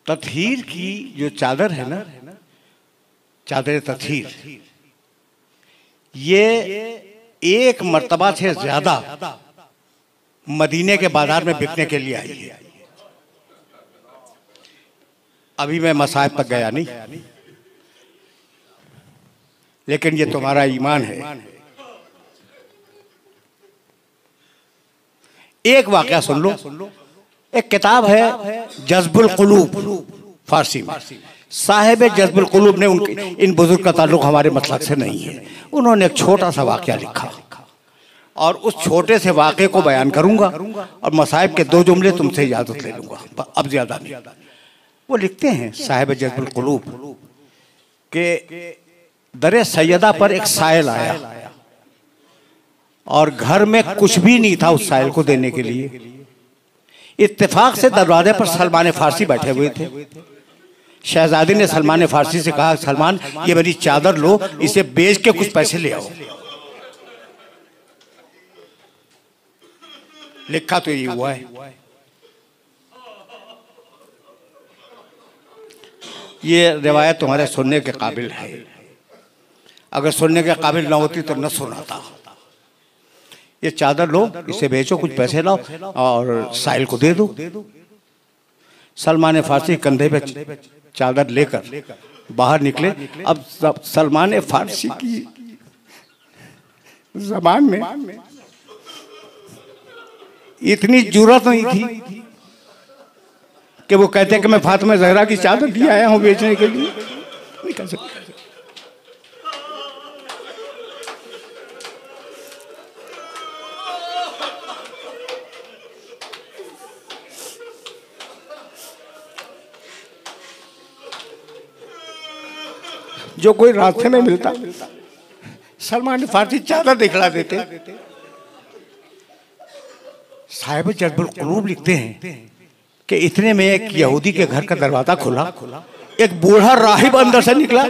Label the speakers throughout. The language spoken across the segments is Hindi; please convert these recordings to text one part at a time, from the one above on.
Speaker 1: तत्हीर की जो चादर है ना, चादर तत्हीर, ये एक मर्तबा से ज्यादा मदीने के बाजार में बिकने के लिए आई है। अभी मैं मसाहिब तक गया नहीं, लेकिन ये तुम्हारा ईमान है। एक वाकया सुन लो। एक किताब है जज्बुल कुलूब, फारसी में। साहिब जज्बुल कुलूब ने इन बुजुर्ग का ताल्लुक हमारे मसलक से नहीं है। उन्होंने एक छोटा सा वाकया लिखा और उस छोटे से वाकये को बयान करूंगा और मसाहिब के 2 जुमले तुमसे इजाजत ले लूंगा, अब ज्यादा नहीं। वो लिखते हैं साहिब जज्बुल कुलूब के दरे सैयदा पर एक साइल आया और घर में कुछ भी नहीं था उस साइल को देने के लिए। इत्तेफाक से दरवाजे पर सलमान फारसी बैठे हुए थे। शहजादी ने सलमान फारसी से कहा, सलमान ये मेरी चादर लो, इसे बेच के कुछ पैसे ले आओ। लिखा तो ये हुआ है। ये रिवायत तुम्हारे सुनने के काबिल है। अगर सुनने के काबिल ना होती तो न सुनाता। ये चादर लो, इसे बेचो, कुछ पैसे लाओ और साहिल को दे दो। सलमान फारसी कंधे पे चादर लेकर बाहर निकले। अब सलमान फारसी की ज़बान में इतनी जुर्रत नहीं थी कि वो कहते कि मैं फातिमा ज़हरा की चादर लिए आया हूं बेचने के लिए। नहीं कह सकते। जो कोई रास्ते में मिलता सलमान फारसी चादर दिखला देते। साहिब जज्बुल कुलूब लिखते हैं कि इतने में एक यहूदी के घर का दरवाजा खुला। एक बूढ़ा राहिब अंदर से निकला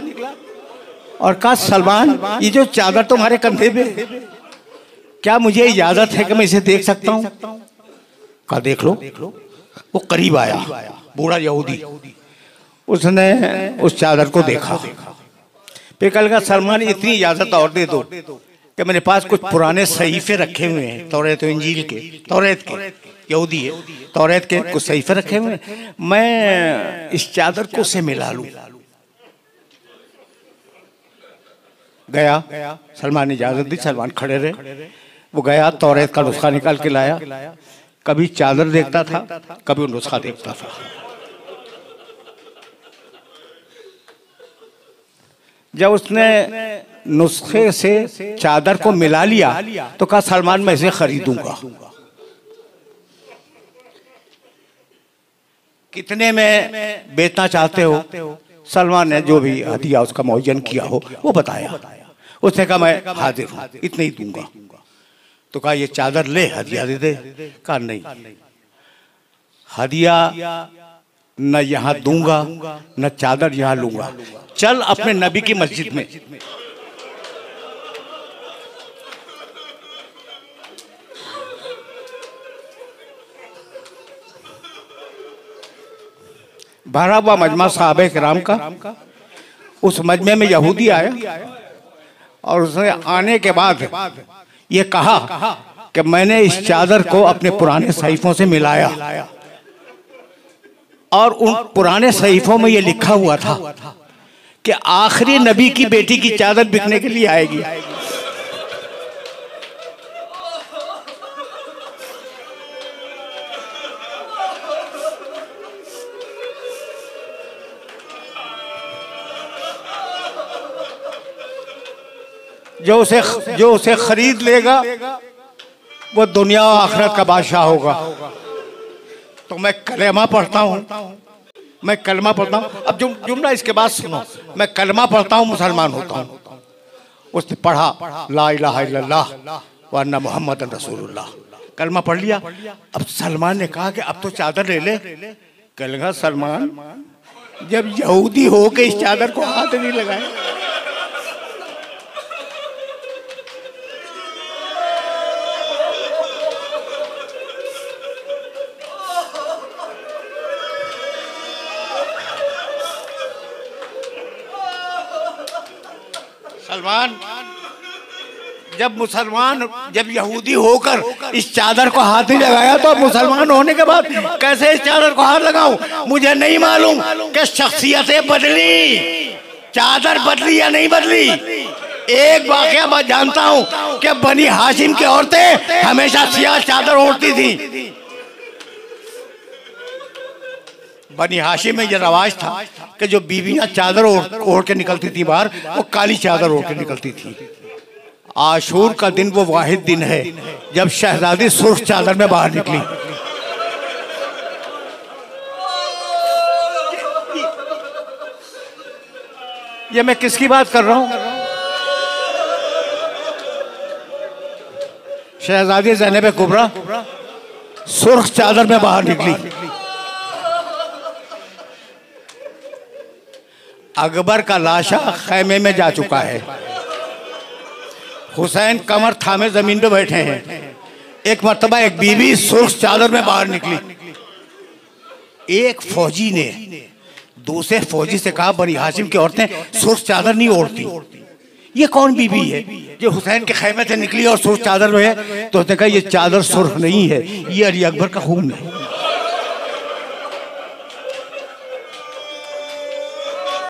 Speaker 1: और कहा, सलमान ये जो चादर तुम्हारे कंधे पे, क्या मुझे इजाजत है कि मैं इसे देख सकता हूँ? कहा देख लो। वो करीब आया, बूढ़ा यहूदी। उसने उस चादर को देखा, फिर कहा, सलमान इतनी इजाजत और दे दो कि मेरे पास कुछ पुराने सहीफे रखे हुए हैं, तौरेत और इंजील के, तौरेत के, यहूदी है, तौरेत के कुछ सहीफे रखे हुए हैं, मैं इस चादर को से मिला लूं। गया, सलमान ने इजाजत दी, सलमान खड़े रहे। वो गया, तौरेत का नुस्खा निकाल के लाया। कभी चादर देखता था, कभी वो नुस्खा देखता था। जब उसने नुस्खे से चादर को मिला लिया तो कहा, सलमान मैं इसे खरीदूंगा। कितने में बेचना चाहते हो? सलमान ने जो भी हदिया उसका मुअय्यन किया हो वो बताया। उसने कहा मैं हाजिर हूं, इतने ही दूंगा। तो कहा ये चादर ले, हदिया दे दे। कहा नहीं, हदिया न यहां दूंगा न चादर यहां लूंगा। चल अपने नबी की मस्जिद में। भरा हुआ मजमा सहाबे किराम का। उस मजमे में यहूदी आया और उसने आने के बाद ये कहा कि मैंने इस चादर को अपने पुराने सहीफों से मिलाया और उन पुराने सहीफों में ये लिखा हुआ था कि आखिरी नबी की बेटी की चादर बिकने के लिए आएगी। जो उसे खरीद लेगा वो दुनिया और आखिरत का बादशाह होगा। तो मैं कलेमा पढ़ता हूँ, मैं कलमा पढ़ता हूँ। अब जुमला इसके बाद सुनो, मैं कलमा पढ़ता हूँ, मुसलमान होता हूँ। उसने पढ़ा ला इलाहा इल्लल्लाह व अन्ना मुहम्मदन रसूलुल्लाह, कलमा पढ़ लिया। अब सलमान ने कहा कि अब तो चादर ले ले। कहा सलमान जब यहूदी हो के इस चादर को हाथ नहीं लगाए। सलमान, जब यहूदी होकर इस चादर को हाथ नहीं लगाया तो मुसलमान होने के बाद कैसे इस चादर को हाथ लगाऊं? मुझे नहीं मालूम कि शख्सियतें बदली, चादर बदली या नहीं बदली। एक वाकया मैं जानता हूं कि बनी हाशिम की औरतें हमेशा सियाह चादर ओढ़ती थी। बनी हाशिम में यह रवाज था कि जो बीवियां चादर ओढ़ के निकलती थी बाहर, वो काली चादर ओढ़ के निकलती थी। आशूर का दिन वो वाहिद दिन है जब शहजादी सुर्ख चादर में बाहर निकली। ये मैं किसकी बात कर रहा हूं? शहजादी ज़ैनब कुबरा सुर्ख चादर में बाहर निकली। अकबर का लाशा खैमे में जा चुका है। हुसैन कमर थामे जमीन पे बैठे हैं। एक मर्तबा एक बीवी सुर्ख चादर में बाहर निकली। एक फौजी ने दूसरे फौजी से कहा, बनी हाशिम की औरतें सुर्ख चादर नहीं ओढ़ती, ये कौन बीवी है जो हुसैन के खैमे से निकली और सुर्ख चादर में है? तो उसने कहा, ये चादर सुर्ख नहीं है, ये अली अकबर का खून है।